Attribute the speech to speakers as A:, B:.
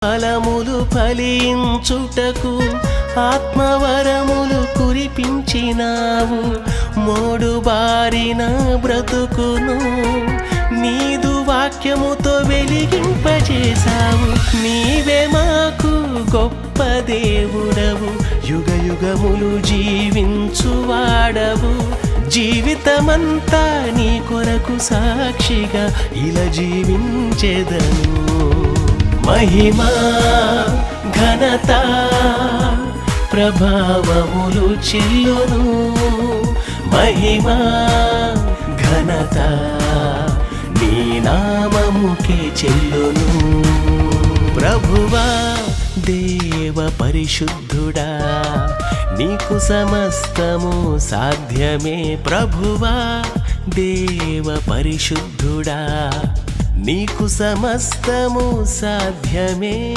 A: ఫలములు ఫలించుటకు ఆత్మవరములు కురిపించినావు. మోడు బారిన బ్రతుకును నీదు వాక్యముతో వెలిగింపజేశావు. నీవే మాకు గొప్ప దేవుడవు, యుగ యుగములు జీవించువాడవు. జీవితమంతా నీ కొరకు సాక్షిగా ఇలా జీవించెదను. మహిమా ఘనత ప్రభావములు చెల్లును. మహిమా ఘనత నీ నామముకే చెల్లును. ప్రభువా దేవ పరిశుద్ధుడా, నీకు సమస్తము సాధ్యమే. ప్రభువా దేవ పరిశుద్ధుడా, నీకు సమస్తము సాధ్యమే.